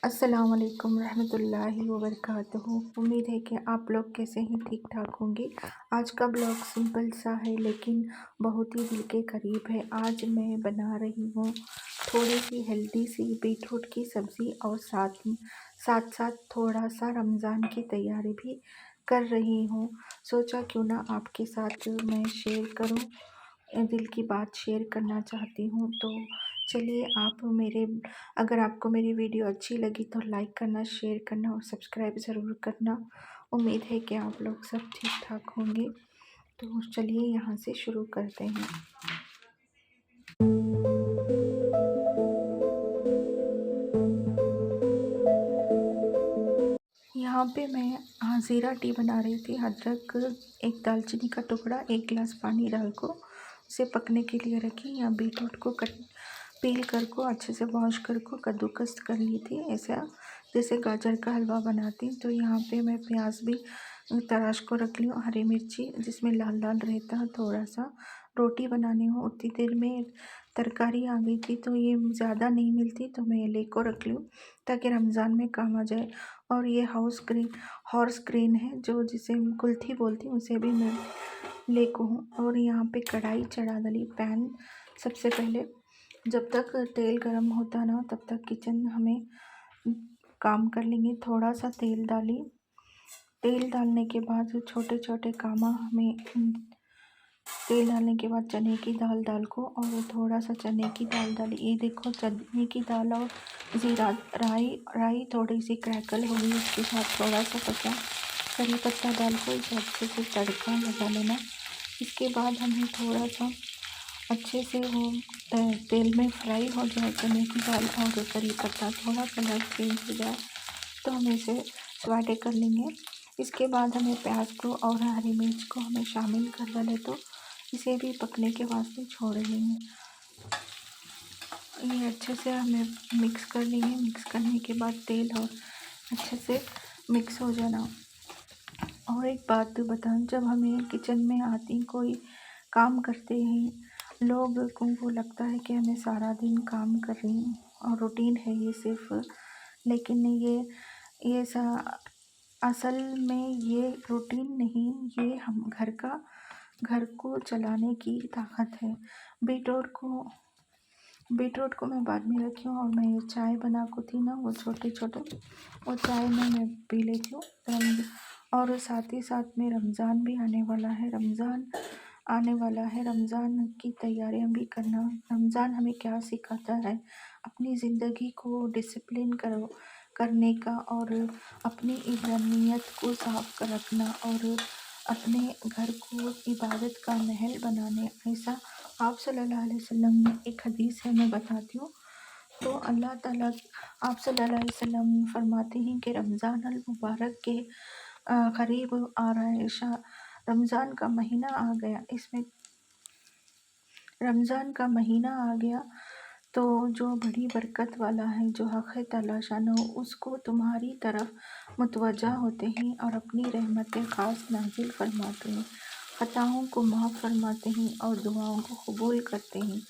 अस्सलाम वालेकुम रहमतुल्लाहि व बरकातुहू। उम्मीद है कि आप लोग कैसे हैं, ठीक ठाक होंगे। आज का ब्लॉग सिंपल सा है लेकिन बहुत ही दिल के करीब है। आज मैं बना रही हूँ थोड़ी सी हेल्दी सी बीटरूट की सब्ज़ी और साथ साथ साथ थोड़ा सा रमज़ान की तैयारी भी कर रही हूँ। सोचा क्यों ना आपके साथ मैं शेयर करूँ, दिल की बात शेयर करना चाहती हूँ। तो चलिए अगर आपको मेरी वीडियो अच्छी लगी तो लाइक करना, शेयर करना और सब्सक्राइब ज़रूर करना। उम्मीद है कि आप लोग सब ठीक ठाक होंगे। तो चलिए यहाँ से शुरू करते हैं। यहाँ पे मैं ज़ीरा टी बना रही थी। अदरक, एक दालचीनी का टुकड़ा, एक गिलास पानी डाल को उसे पकने के लिए रखी। यहाँ बीटरूट को पील कर को अच्छे से वॉश कर को कद्दूकस कर ली थी, ऐसा जैसे गाजर का हलवा बनाती। तो यहाँ पे मैं प्याज भी तराश को रख ली, हरी मिर्ची जिसमें लाल लाल रहता। थोड़ा सा रोटी बनानी हो, उतनी देर में तरकारी आ गई थी तो ये ज़्यादा नहीं मिलती तो मैं ले को रख लूँ ताकि रमज़ान में काम आ जाए। और ये हॉर्स ग्रेन है जो जिसे कुल्थी बोलती हूँ, उसे भी मैं ले को हूँ। और यहाँ पे कढ़ाई चढ़ा डाली, पैन। सबसे पहले जब तक तेल गरम होता ना तब तक किचन हमें काम कर लेंगे। थोड़ा सा तेल डाली, तेल डालने के बाद छोटे छोटे कामा हमें तेल डालने के बाद चने की दाल डाल को और थोड़ा सा चने की दाल डाली। ये देखो चने की दाल और ज़ीरा राई थोड़ी सी क्रैकल हो गई, उसके साथ थोड़ा सा करी पत्ता डाल को इसे अच्छे से तड़का लगा लेना। इसके बाद हमें थोड़ा सा अच्छे से वो तेल में फ्राई हो जाए चने की दाल और करी पत्ता, थोड़ा कलर चेंज हो जाए तो हम इसे स्वाटे कर लेंगे। इसके बाद हमें प्याज को और हरी मिर्च को हमें शामिल कर डाले तो इसे भी पकने के वास्ते छोड़ देंगे। ये अच्छे से हमें मिक्स कर लेंगे। मिक्स करने के बाद तेल और अच्छे से मिक्स हो जाना। और एक बात तो बताऊँ, जब हमें किचन में आती कोई काम करते हैं लोग को लगता है कि हमें सारा दिन काम कर रही हूँ और रूटीन है ये सिर्फ, लेकिन ये असल में ये रूटीन नहीं, ये हम घर को चलाने की ताकत है। बीटरूट को मैं बाद में रखी हूँ और मैं ये चाय बना को थी ना, वो छोटे छोटे वो चाय में मैं पी लेती हूँ। और साथ ही साथ में रमज़ान भी आने वाला है। रमज़ान की तैयारियां भी करना। रमज़ान हमें क्या सिखाता है, अपनी ज़िंदगी को डिसिप्लिन करने का और अपनी नीयत को साफ कर रखना और अपने घर को इबादत का महल बनाने। ऐसा आप सल्लल्लाहु अलैहि वसल्लम में एक हदीस है, मैं बताती हूँ। तो अल्लाह ताला आप सल्लल्लाहु अलैहि वसल्लम फरमाते हैं कि रमज़ान अल मुबारक के करीब आ रहा है। रमज़ान का महीना आ गया, इसमें रमज़ान का महीना आ गया तो जो बड़ी बरकत वाला है, जो हक़ ताला शान हो, उसको तुम्हारी तरफ मुतवज्जा होते हैं और अपनी रहमतें ख़ास नाजिल फरमाते हैं, ख़ताओं को माफ़ फरमाते हैं और दुआओं को कबूल करते हैं।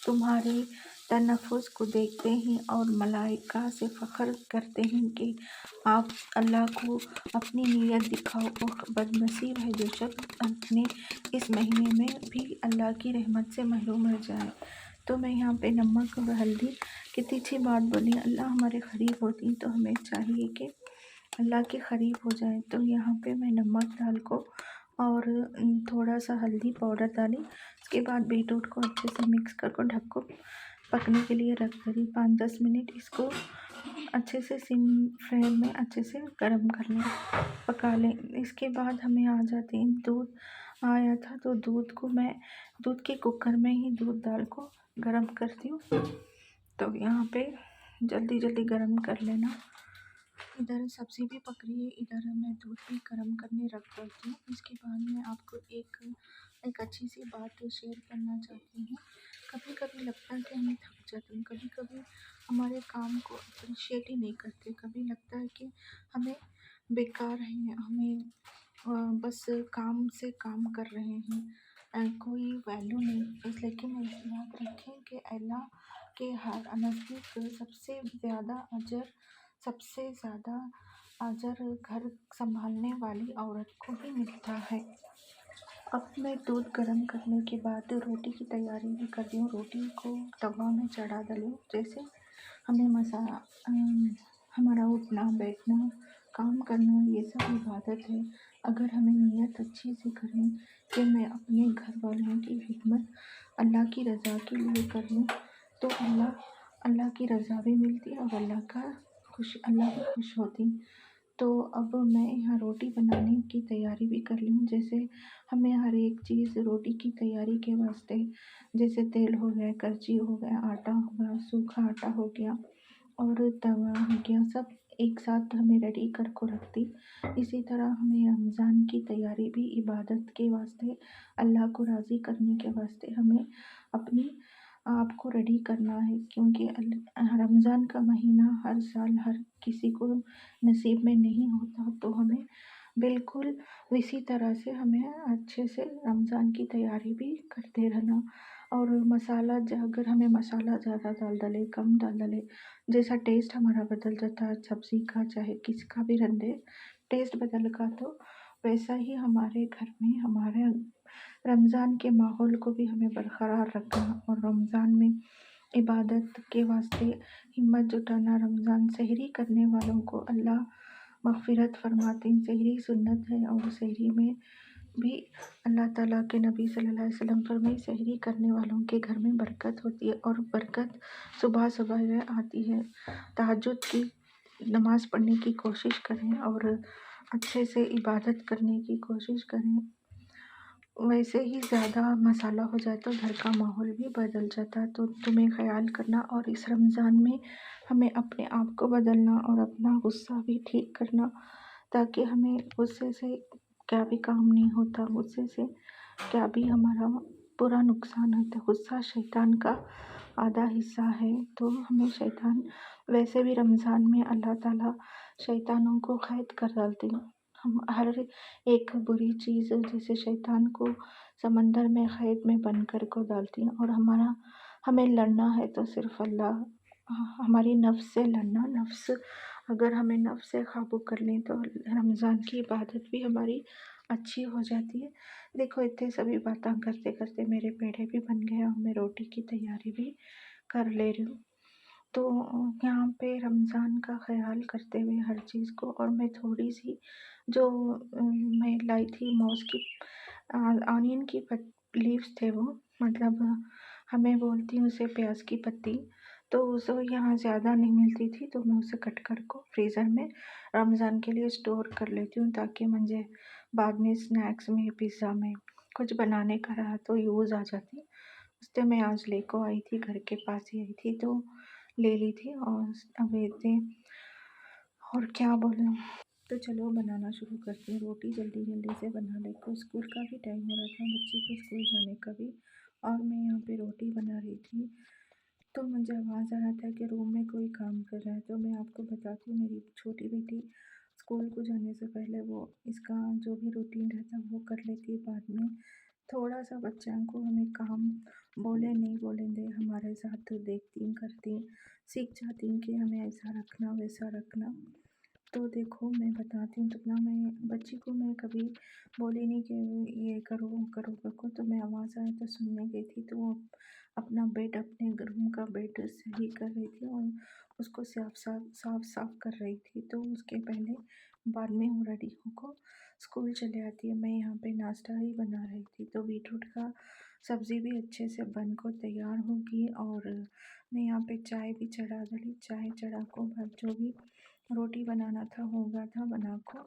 तुम्हारे तनफ़ुस को देखते हैं और मलाइका से फ़ख्र करते हैं कि आप अल्लाह को अपनी नीयत दिखाओ। और बदनसीब है जो शख्स अपने इस महीने में भी अल्लाह की रहमत से महरूम रह जाए। तो मैं यहाँ पे नमक और हल्दी की तीखी बात बोली। अल्लाह हमारे क़रीब होती तो हमें चाहिए कि अल्लाह के क़रीब हो जाए। तो यहाँ पे मैं नमक डाल को और थोड़ा सा हल्दी पाउडर डाली। उसके बाद बीटरूट को अच्छे से मिक्स कर को ढक को पकने के लिए रख करी 5-10 मिनट। इसको अच्छे से सिम फ्लेम में अच्छे से गर्म कर लें, पका लें। इसके बाद हमें आ जाते हैं, दूध आया था तो दूध के कुकर में ही दूध डाल को गर्म करती हूँ। तो यहाँ पे जल्दी जल्दी गर्म कर लेना। इधर सब्ज़ी भी पक रही है, इधर मैं दूध भी गर्म करने रख देती हूँ। इसके बाद मैं आपको एक अच्छी सी बात शेयर करना चाहती हूँ। कभी कभी लगता है कि हम थक जाते हैं, कभी कभी हमारे काम को अप्रिशिएट ही नहीं करते, कभी लगता है कि हमें बेकार है, हमें बस काम से काम कर रहे हैं, कोई वैल्यू नहीं। लेकिन याद रखें कि अल्लाह के हर नज़दीक सबसे ज़्यादा अजर सबसे ज़्यादा अजर घर संभालने वाली औरत को ही मिलता है। अब मैं दूध गर्म करने के बाद रोटी की तैयारी भी कर रही हूँ। रोटी को तवा में चढ़ा डालूँ। जैसे हमें हमारा उठना बैठना काम करना ये सब इबादत है। अगर हमें नीयत अच्छी से करें कि मैं अपने घर वालों की खिदमत अल्लाह की रज़ा के लिए कर लूँ, तो अल्लाह की रज़ा भी मिलती और अल्लाह भी खुश होती। तो अब मैं यहाँ रोटी बनाने की तैयारी भी कर ली हूँ। जैसे हमें हर एक चीज़ रोटी की तैयारी के वास्ते, जैसे तेल हो गया, करछी हो गया, आटा हो गया, सूखा आटा हो गया और तवा हो गया, सब एक साथ हमें रेडी कर को रखती। इसी तरह हमें रमज़ान की तैयारी भी इबादत के वास्ते, अल्लाह को राज़ी करने के वास्ते हमें अपनी आप को रेडी करना है, क्योंकि रमज़ान का महीना हर साल हर किसी को नसीब में नहीं होता। तो हमें बिल्कुल इसी तरह से हमें अच्छे से रमज़ान की तैयारी भी करते रहना। और अगर हमें मसाला ज़्यादा डाल डाले कम डाल डाले, जैसा टेस्ट हमारा बदल जाता है सब्ज़ी का, चाहे किसका भी रंधे टेस्ट बदल का, तो वैसा ही हमारे घर में हमारे रमज़ान के माहौल को भी हमें बरकरार रखना और रमज़ान में इबादत के वास्ते हिम्मत जुटाना। रमज़ान सहरी करने वालों को अल्लाह मग़फ़िरत फरमाते हैं। सहरी सुन्नत है और सहरी में भी अल्लाह ताला के नबी सल्लल्लाहु अलैहि वसल्लम फरमाए, सहरी करने वालों के घर में बरकत होती है और बरकत सुबह सुबह आती है। तहज्जुद की नमाज़ पढ़ने की कोशिश करें और अच्छे से इबादत करने की कोशिश करें। वैसे ही ज़्यादा मसाला हो जाए तो घर का माहौल भी बदल जाता है। तो तुम्हें ख़याल करना और इस रमज़ान में हमें अपने आप को बदलना और अपना गुस्सा भी ठीक करना, ताकि हमें गुस्से से क्या भी काम नहीं होता, गुस्से से क्या भी हमारा पूरा नुकसान होता है। गुस्सा शैतान का आधा हिस्सा है, तो हमें शैतान वैसे भी रमज़ान में अल्लाह ताला शैतानों को क़ैद कर डालते हैं। हम हर एक बुरी चीज़ जैसे शैतान को समंदर में क़ैद में बंद कर को डालती हैं और हमें लड़ना है तो सिर्फ़ हमारी नफ्स से लड़ना। नफ्स अगर हमें नफ्स से काबू कर लें तो रमज़ान की इबादत भी हमारी अच्छी हो जाती है। देखो इतने सभी बातें करते करते मेरे पेड़े भी बन गए और मैं रोटी की तैयारी भी कर ले रही हूँ। तो यहाँ पे रमज़ान का ख़याल करते हुए हर चीज़ को, और मैं थोड़ी सी जो मैं लाई थी मौस की ऑनियन की लीव्स थे, वो मतलब हमें बोलती हूँ उसे प्याज की पत्ती, तो उसे यहाँ ज़्यादा नहीं मिलती थी, तो मैं उसे कट कर को फ्रीज़र में रमज़ान के लिए स्टोर कर लेती हूँ, ताकि मुझे बाद में स्नैक्स में पिज़्ज़ा में कुछ बनाने का रहा तो यूज़ आ जाती। उससे मैं आज लेको आई थी, घर के पास ही आई थी तो ले ली थी। और अब इतने और क्या बोलूँ, तो चलो बनाना शुरू करती हूँ। रोटी जल्दी जल्दी से बना ले को स्कूल का भी टाइम हो रहा था, बच्ची को स्कूल जाने का भी, और मैं यहाँ पे रोटी बना रही थी। तो मुझे आवाज़ आ रहा था कि रूम में कोई काम कर रहा है। तो मैं आपको बताती हूँ, मेरी छोटी बेटी स्कूल को जाने से पहले वो इसका जो भी रूटीन रहता है वो कर लेती है। बाद में थोड़ा सा बच्चों को हमें काम बोले नहीं बोले दे, हमारे साथ तो देखती करती सीख जाती कि हमें ऐसा रखना वैसा रखना। तो देखो मैं बताती हूँ, जितना मैं बच्ची को मैं कभी बोली नहीं कि ये करो वो करो करको, तो मैं आवाज़ आया तो सुनने गई थी, तो वो अपना बेड अपने रूम का बेड सही कर रही थी और उसको साफ कर रही थी। तो उसके पहले बाद में वो रेडी होकर स्कूल चले आती है। मैं यहाँ पे नाश्ता ही बना रही थी, तो बीटरूट का सब्ज़ी भी अच्छे से बन को तैयार होगी और मैं यहाँ पे चाय भी चढ़ा डाली। चाय चढ़ा को बाद जो भी रोटी बनाना था हो गया था बना को,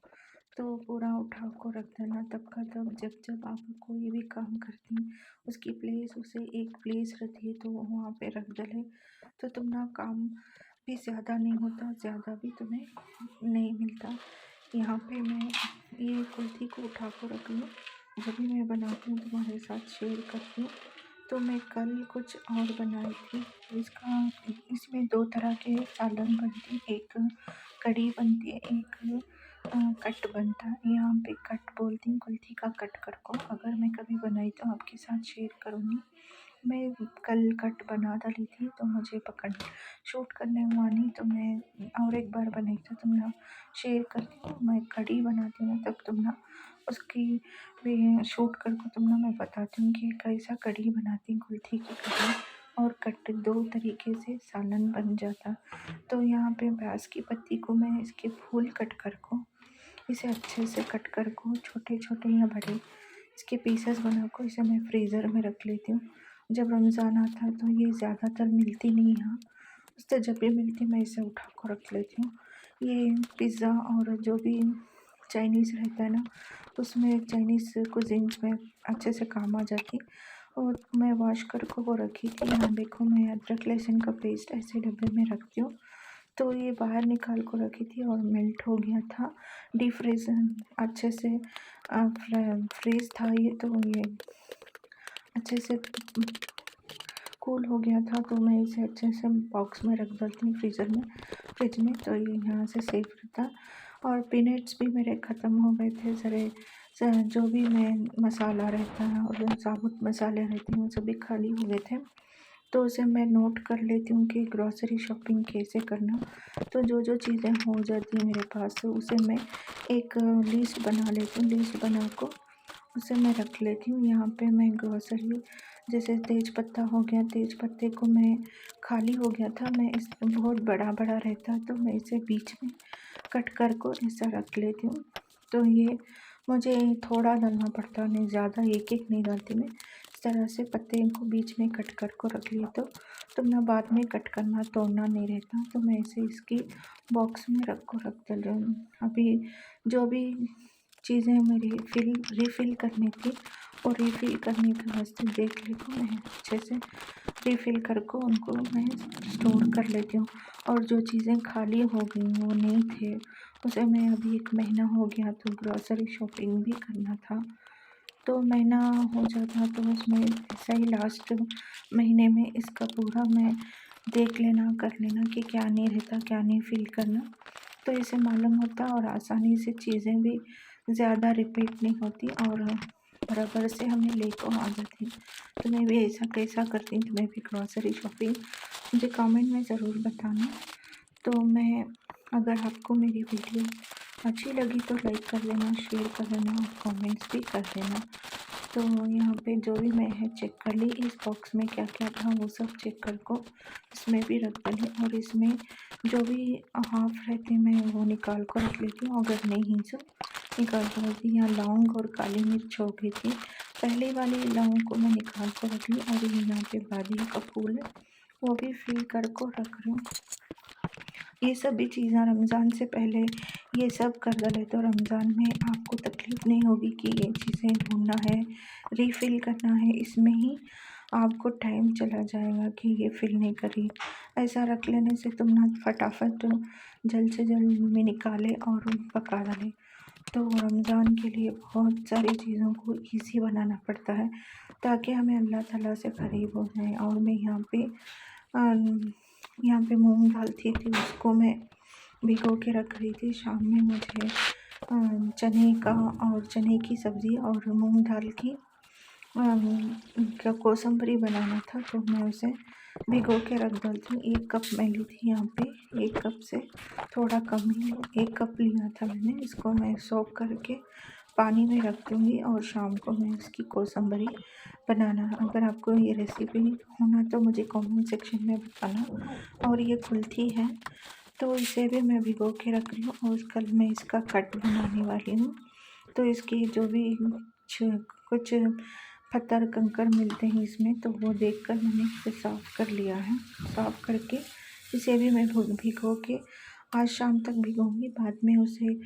तो पूरा उठा को रख देना तब का तब। जब जब आप कोई भी काम करती उसकी प्लेस उसे एक प्लेस रहती है तो वहाँ पे रख डले, तो तुम्हारा काम भी ज़्यादा नहीं होता, ज़्यादा भी तुम्हें नहीं मिलता। यहाँ पे मैं ये कुल्थी को उठा को रख लूँ, जब भी मैं बनाती हूँ तुम्हारे साथ शेयर करती हूँ। तो मैं कल कुछ और बनाई थी, इसमें 2 तरह के सालन बनती, एक कढ़ी बनती है, एक कट बनता है। यहाँ पे कट बोलती हूँ, कुल्थी का कट कर को। अगर मैं कभी बनाई तो आपके साथ शेयर करूँगी। मैं कल कट बना डाली थी तो मुझे पकड़ शूट करने हुआ नहीं, तो मैं और एक बार बनाई तो तुम ना शेयर करती हूँ। मैं कढ़ी बनाती हूँ ना तब तुम ना उसकी भी शूट करके तुम ना मैं बताती हूँ कि कैसा कढ़ी बनाती हूँ, कुल्थी की कढ़ी। और कट दो तरीके से सालन बन जाता। तो यहाँ पे प्याज की पत्ती को मैं इसके फूल कट कर को इसे अच्छे से कट कर को छोटे छोटे या बड़े इसके पीसेस बना को इसे मैं फ्रीज़र में रख लेती हूँ। जब रमज़ान आता है तो ये ज़्यादातर मिलती नहीं यहाँ, उससे जब भी मिलती मैं इसे उठा को रख लेती हूँ। ये पिज़्ज़ा और जो भी चाइनीज़ रहता है ना, उसमें चाइनीज़ कुजीन्स में अच्छे से काम आ जाती। और मैं वॉश कर को वो रखी थी। यहाँ देखो मैं अदरक लहसुन का पेस्ट ऐसे डब्बे में रखती हूँ। तो ये बाहर निकाल को रखी थी और मेल्ट हो गया था। डीप फ्रीज अच्छे से फ्रीज था ये, तो ये अच्छे से कूल हो गया था। तो मैं इसे अच्छे से बॉक्स में रख देती हूँ फ्रिज में, तो ये यहाँ से सेफ रहता। और पीनट्स भी मेरे ख़त्म हो गए थे सारे, जो भी मैं मसाला रहता है और जो साबुत मसाले रहते हैं वो सभी खाली हो गए थे। तो उसे मैं नोट कर लेती हूँ कि ग्रॉसरी शॉपिंग कैसे करना। तो जो जो चीज़ें हो जाती हैं मेरे पास तो उसे मैं एक लिस्ट बना लेती हूँ। लिस्ट बना को उसे मैं रख लेती हूँ। यहाँ पे मैं ग्रॉसरी जैसे तेज पत्ता हो गया, तेज पत्ते को मैं खाली हो गया था, मैं इस बहुत बड़ा बड़ा रहता तो मैं इसे बीच में कट कर को ऐसा रख लेती हूँ। तो ये मुझे थोड़ा डालना पड़ता, नहीं ज़्यादा, एक एक नहीं डालती मैं। इस तरह से पत्ते को बीच में कट कर को रख लिए तो ना बाद में कट करना तोड़ना नहीं रहता। तो मैं इसे इसकी बॉक्स में रख देती हूँ। अभी जो भी चीज़ें मेरी रिफ़िल करनी थी और रिफ़िल करने के वास्ते देख लेती हूँ मैं अच्छे से रिफ़िल कर को उनको मैं स्टोर कर लेती हूँ। और जो चीज़ें खाली हो गई वो नहीं थे उसे मैं अभी 1 महीना हो गया तो ग्रॉसरी शॉपिंग भी करना था। तो महीना हो जाता तो उसमें ऐसा ही लास्ट महीने में इसका पूरा मैं देख लेना कर लेना कि क्या नहीं रहता क्या नहीं फ़िल करना। तो इसे मालूम होता और आसानी से चीज़ें भी ज़्यादा रिपीट नहीं होती और बराबर से हमें लेको आ जाती। तो मैं भी ऐसा कैसा करती हूँ, तुम्हें भी ग्रॉसरी शॉपिंग मुझे कमेंट में ज़रूर बताना। तो मैं अगर आपको मेरी वीडियो अच्छी लगी तो लाइक कर लेना, शेयर कर लेना और कमेंट्स भी कर देना। तो यहाँ पे जो भी मैं है चेक कर ली, इस बॉक्स में क्या क्या था वो सब चेक कर को इसमें भी रख डाली। और इसमें जो भी हाफ रहते मैं वो निकाल कर रख लेती हूँ, अगर नहीं तो निकाल कर रखती हूँ। यहाँ लौंग और काली मिर्च हो गई थी, पहले वाली लौंग को मैं निकाल कर रख ली। और यहाँ पे बादी का फूल है वो भी फिल कर को रख रही हूँ। ये सभी चीज़ें रमज़ान से पहले ये सब कर डाले तो रमज़ान में आपको तकलीफ़ नहीं होगी कि ये चीज़ें ढूंढना है, रीफ़िल करना है। इसमें ही आपको टाइम चला जाएगा कि ये फिल नहीं करी। ऐसा रख लेने से तुम ना फटाफट जल्द से जल्द में निकाले और पका डाले। तो रमज़ान के लिए बहुत सारी चीज़ों को ईज़ी बनाना पड़ता है ताकि हमें अल्लाह ताला से करीब हो जाए। और मैं यहाँ पे मूंग दाल थी उसको मैं भिगो के रख रही थी। शाम में मुझे चने का और चने की सब्ज़ी और मूंग दाल की का कोसंबरी बनाना था, तो मैं उसे भिगो के रख डालती हूँ। 1 कप मैं ली थी यहाँ पे, 1 कप से थोड़ा कम ही 1 कप लिया था मैंने। इसको मैं सोक करके पानी में रख दूँगी और शाम को मैं इसकी कोसंबरी बनाना। अगर आपको ये रेसिपी होना तो मुझे कमेंट सेक्शन में बताना। और ये कुल्थी है तो इसे भी मैं भिगो के रख रही हूँ और कल मैं इसका कट बनाने वाली हूँ। तो इसकी जो भी कुछ पत्थर कंकड़ मिलते हैं इसमें तो वो देखकर मैंने इसे साफ़ कर लिया है। साफ़ करके इसे भी मैं भिगो के आज शाम तक भिगोऊँगी, बाद में उसे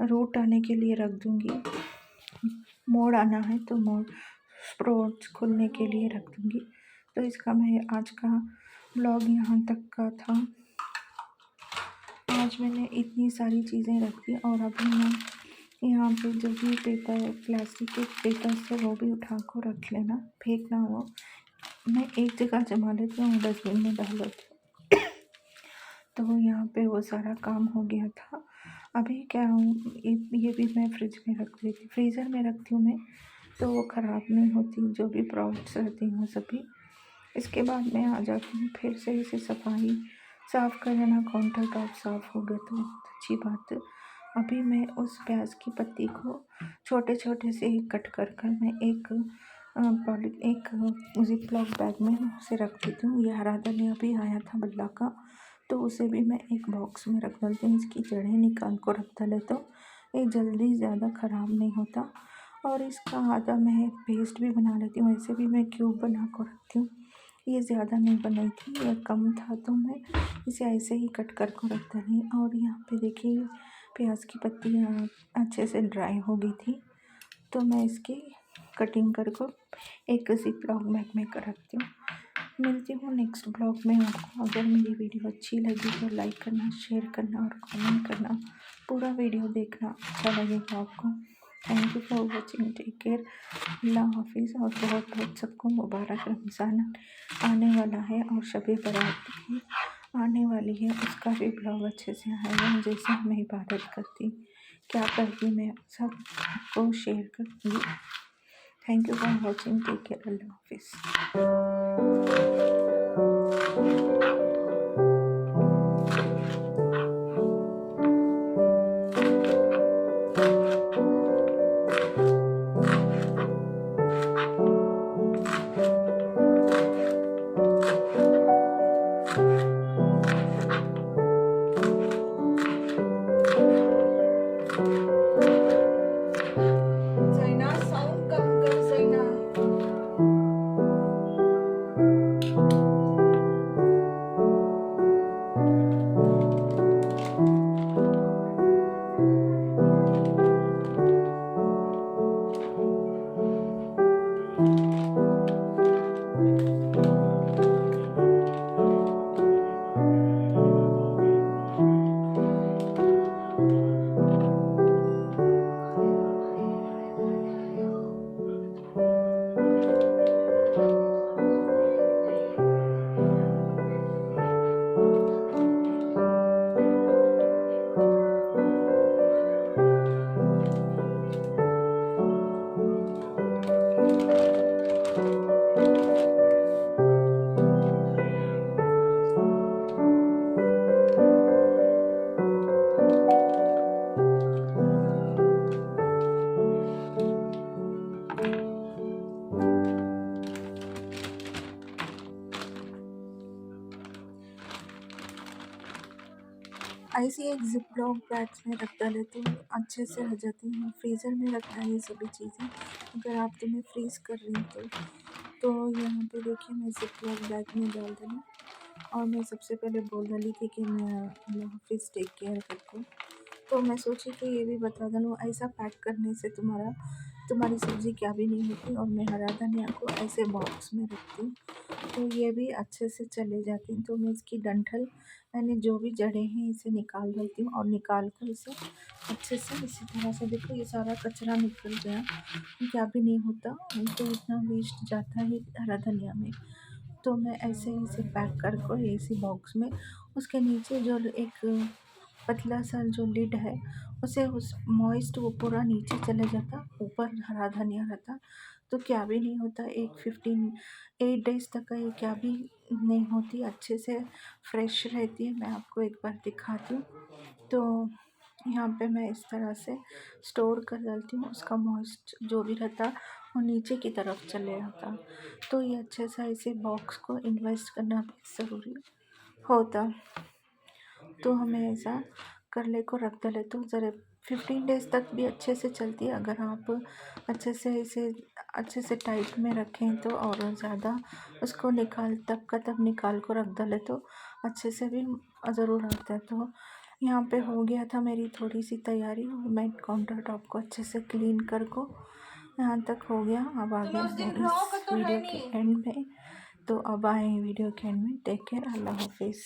रूट आने के लिए रख दूँगी। मोड़ आना है तो मोड़ स्प्रोट्स खुलने के लिए रख दूँगी। तो इसका मैं आज का ब्लॉग यहाँ तक का था। आज मैंने इतनी सारी चीज़ें रख दी और अभी मैं यहाँ पे जो भी पेपर प्लास्टिक के पेपर से वो भी उठा को रख लेना, फेंकना वो मैं एक जगह जमा लेती हूँ, डस्टबिन में डाल देती हूँ। तो यहाँ पे वो सारा काम हो गया था। अभी क्या ये भी मैं फ्रिज में रख देती, फ्रीज़र में रखती हूँ मैं, तो वो ख़राब नहीं होती। जो भी प्रोडक्ट्स रहती हैं वो सभी इसके बाद मैं आ जाती हूँ फिर से इसे सफाई साफ़ कर लेना, काउंटर टॉप साफ़ हो गया तो बहुत अच्छी बात। अभी मैं उस प्याज की पत्ती को छोटे छोटे से कट कर कर मैं एक जिप लॉक बैग में उसे रख देती हूँ। ये हरा धनिया भी आया था बल्ला का, तो उसे भी मैं एक बॉक्स में रख डालती हूँ। इसकी जड़ें निकाल कर रख डाले तो ये जल्दी ज़्यादा ख़राब नहीं होता। और इसका आधा मैं पेस्ट भी बना लेती हूँ, ऐसे भी मैं क्यूब बना कर रखती हूँ। ये ज़्यादा नहीं बनाई थी, ये कम था तो मैं इसे ऐसे ही कट कर को रख डाली। और यहाँ पे देखिए प्याज की पत्तियाँ अच्छे से ड्राई हो गई थी, तो मैं इसकी कटिंग कर को एक जिप लॉक बैग में कर रखती हूँ। मिलती हूँ नेक्स्ट ब्लॉग में आपको। अगर मेरी वीडियो अच्छी लगी तो लाइक करना, शेयर करना और कमेंट करना। पूरा वीडियो देखना, अच्छा लगेगा आपको। Thank you for watching, take care, अल्लाह हाफिज़। और बहुत बहुत सबको मुबारक। रमज़ान आने वाला है और शब बारात भी आने वाली है, उसका भी ब्लॉग अच्छे से आएगा। जैसे मैं इबादत करती क्या करती मैं सबको शेयर करूँगी। Thank you for watching, take care, अल्लाह हाफिज़। ऐसे एक जिप लॉक बैग्स में रख डाले तो अच्छे से रह जाती हैं। फ्रीज़र में रखना ये सभी चीज़ें अगर आप तुम्हें फ्रीज़ कर रही हो तो यहाँ पे देखिए मैं जिप लॉक बैग में डाल दूँगी। और मैं सबसे पहले बोल डाली थी कि मैं अल्लाह हाफिज़, टेक केयर करके, तो मैं सोची कि ये भी बता दूँ ऐसा पैक करने से तुम्हारी सब्ज़ी क्या भी नहीं होती। और मैं हरा धनिया को ऐसे बॉक्स में रखती हूँ तो ये भी अच्छे से चले जाती हैं। तो मैं इसकी डंठल मैंने जो भी जड़ें हैं इसे निकाल देती हूँ और निकाल कर इसे अच्छे से इसी तरह से देखो ये सारा कचरा निकल गया, क्या भी नहीं होता। तो इतना वेस्ट जाता है हरा धनिया में। तो मैं ऐसे ही इसे पैक कर को इसी बॉक्स में उसके नीचे जो एक पतला सा जो लिड है उसे उस मॉइस्ट वो पूरा नीचे चले जाता, ऊपर हरा धनिया रहता तो क्या भी नहीं होता। 8 डेज़ तक का ये क्या भी नहीं होती, अच्छे से फ्रेश रहती है। मैं आपको एक बार दिखाती हूँ। तो यहाँ पे मैं इस तरह से स्टोर कर डालती हूँ, उसका मॉइस्ट जो भी रहता वो नीचे की तरफ चले जाता। तो ये अच्छे से इसे बॉक्स को इन्वेस्ट करना भी ज़रूरी होता। तो हमें ऐसा कर ले को रख डाले तो ज़रा 15 डेज़ तक भी अच्छे से चलती है। अगर आप अच्छे से इसे अच्छे से टाइट में रखें तो और ज़्यादा उसको तब का तब निकाल को रख डाले तो अच्छे से भी ज़रूर आता है। तो यहाँ पे हो गया था मेरी थोड़ी सी तैयारी और मैं काउंटर टॉप को अच्छे से क्लीन कर को यहाँ तक हो गया। अब आ गया मैं इस वीडियो के एंड में। तो अब आए वीडियो के एंड में। टेक केयर, अल्लाह हाफिज़।